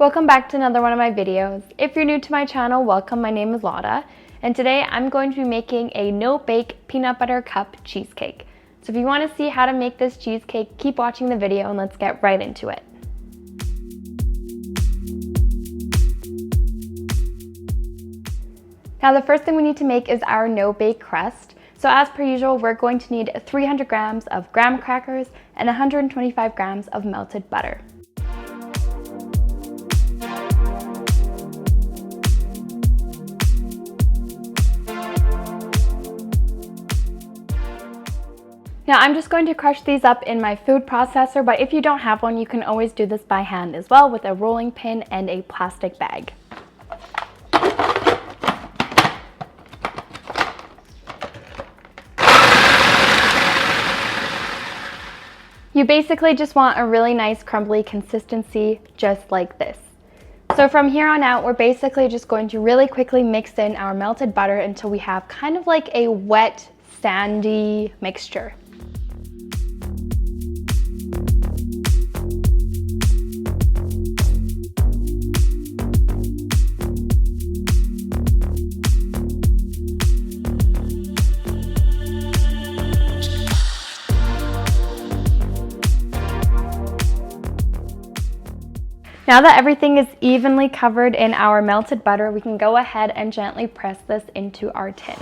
Welcome back to another one of my videos. If you're new to my channel, welcome. My name is Lauda, and today I'm going to be making a no-bake peanut butter cup cheesecake. So if you want to see how to make this cheesecake, keep watching the video and let's get right into it. Now the first thing we need to make is our no-bake crust. So as per usual, we're going to need 300 grams of graham crackers and 125 grams of melted butter. Now I'm just going to crush these up in my food processor, but if you don't have one, you can always do this by hand as well with a rolling pin and a plastic bag. You basically just want a really nice crumbly consistency, just like this. So from here on out, we're basically just going to really quickly mix in our melted butter until we have kind of like a wet, sandy mixture. Now that everything is evenly covered in our melted butter, we can go ahead and gently press this into our tin.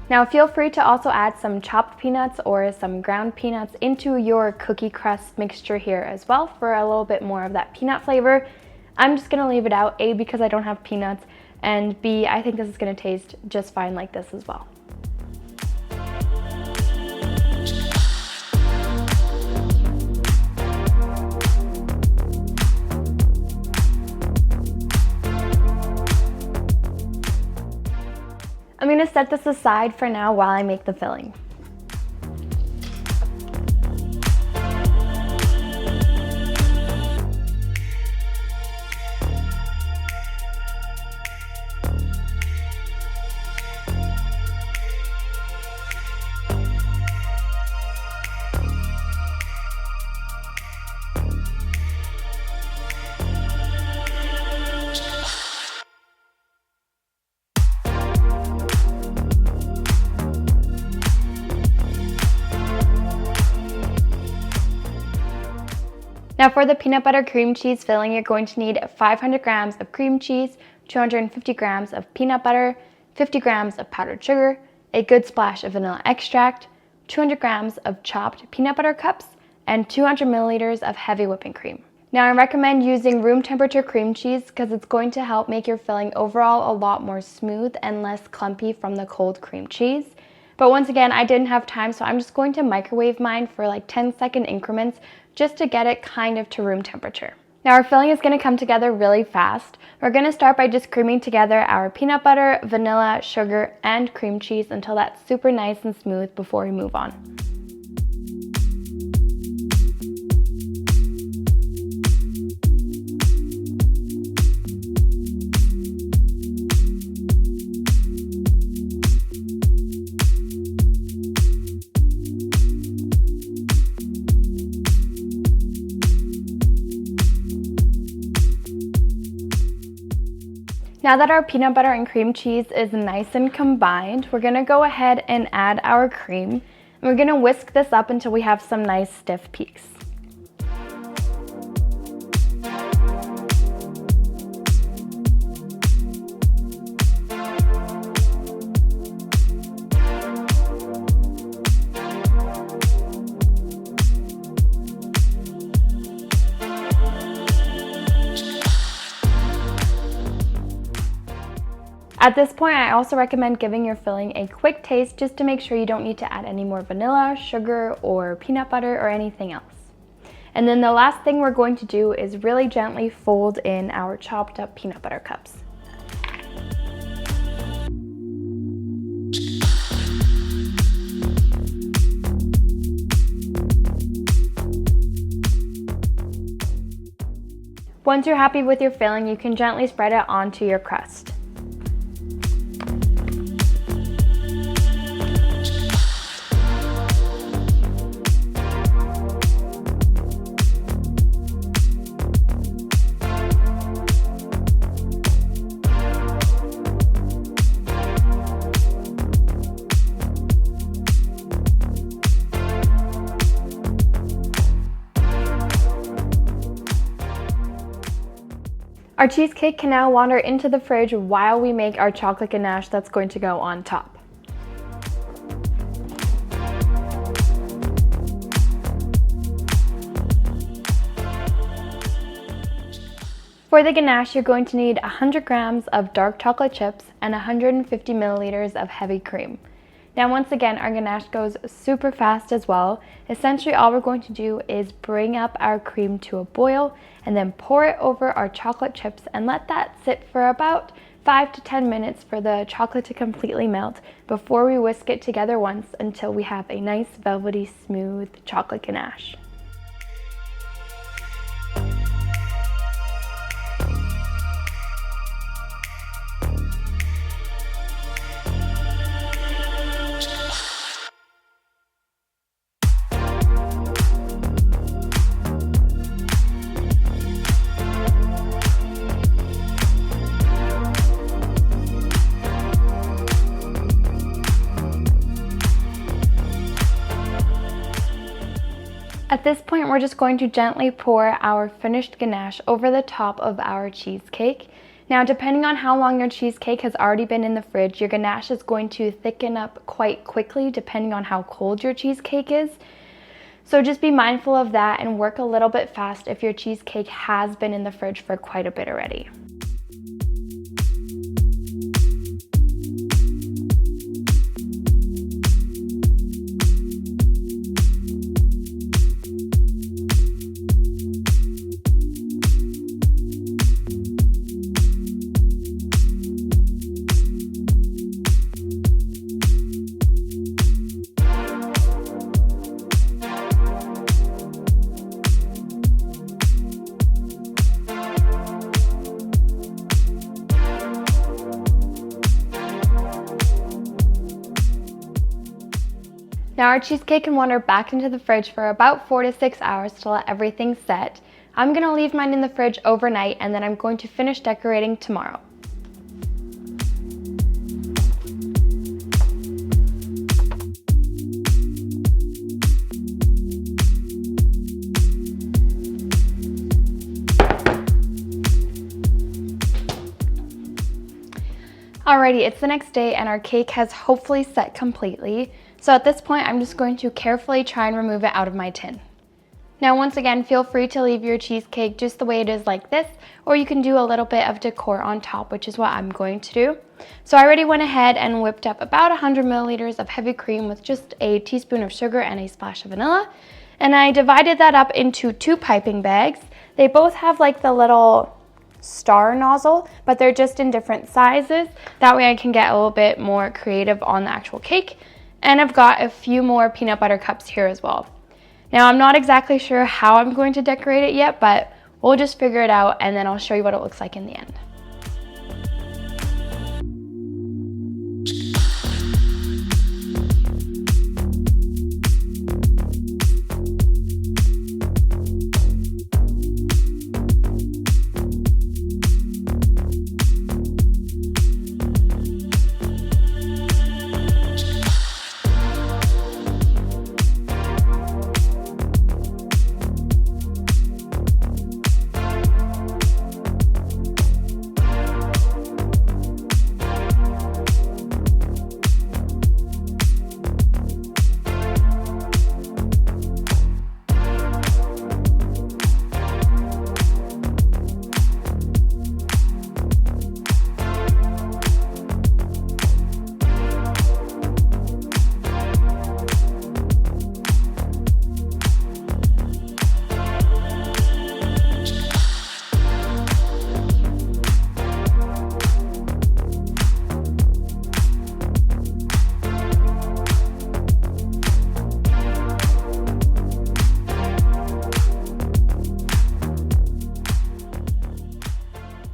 Now feel free to also add some chopped peanuts or some ground peanuts into your cookie crust mixture here as well for a little bit more of that peanut flavor. I'm just going to leave it out, A, because I don't have peanuts, and B, I think this is going to taste just fine like this as well. I'm going to set this aside for now while I make the filling. Now for the peanut butter cream cheese filling, you're going to need 500 grams of cream cheese, 250 grams of peanut butter, 50 grams of powdered sugar, a good splash of vanilla extract, 200 grams of chopped peanut butter cups, and 200 milliliters of heavy whipping cream. Now I recommend using room temperature cream cheese because it's going to help make your filling overall a lot more smooth and less clumpy from the cold cream cheese. But once again, I didn't have time, so I'm just going to microwave mine for like 10-second increments just to get it kind of to room temperature. Now our filling is going to come together really fast. We're going to start by just creaming together our peanut butter, vanilla, sugar, and cream cheese until that's super nice and smooth before we move on. Now that our peanut butter and cream cheese is nice and combined, we're going to go ahead and add our cream. And we're going to whisk this up until we have some nice stiff peaks. At this point, I also recommend giving your filling a quick taste just to make sure you don't need to add any more vanilla, sugar, or peanut butter or anything else. And then the last thing we're going to do is really gently fold in our chopped up peanut butter cups. Once you're happy with your filling, you can gently spread it onto your crust. Our cheesecake can now wander into the fridge while we make our chocolate ganache that's going to go on top. For the ganache, you're going to need 100 grams of dark chocolate chips and 150 milliliters of heavy cream. Now once again, our ganache goes super fast as well. Essentially all we're going to do is bring up our cream to a boil and then pour it over our chocolate chips and let that sit for about 5 to 10 minutes for the chocolate to completely melt before we whisk it together once until we have a nice velvety smooth chocolate ganache. At this point, we're just going to gently pour our finished ganache over the top of our cheesecake. Now, depending on how long your cheesecake has already been in the fridge, your ganache is going to thicken up quite quickly depending on how cold your cheesecake is. So just be mindful of that and work a little bit fast if your cheesecake has been in the fridge for quite a bit already. Now our cheesecake can wander back into the fridge for about 4 to 6 hours to let everything set. I'm going to leave mine in the fridge overnight and then I'm going to finish decorating tomorrow. Alrighty, it's the next day and our cake has hopefully set completely. So at this point, I'm just going to carefully try and remove it out of my tin. Now once again, feel free to leave your cheesecake just the way it is like this, or you can do a little bit of decor on top, which is what I'm going to do. So I already went ahead and whipped up about 100 milliliters of heavy cream with just a teaspoon of sugar and a splash of vanilla. And I divided that up into 2 piping bags. They both have like the little star nozzle, but they're just in different sizes. That way I can get a little bit more creative on the actual cake. And I've got a few more peanut butter cups here as well. Now I'm not exactly sure how I'm going to decorate it yet, but we'll just figure it out and then I'll show you what it looks like in the end.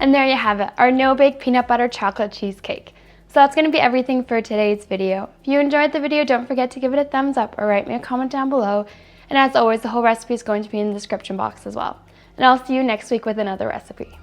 And there you have it, our no-bake peanut butter chocolate cheesecake. So that's going to be everything for today's video. If you enjoyed the video, don't forget to give it a thumbs up or write me a comment down below. And as always, the whole recipe is going to be in the description box as well. And I'll see you next week with another recipe.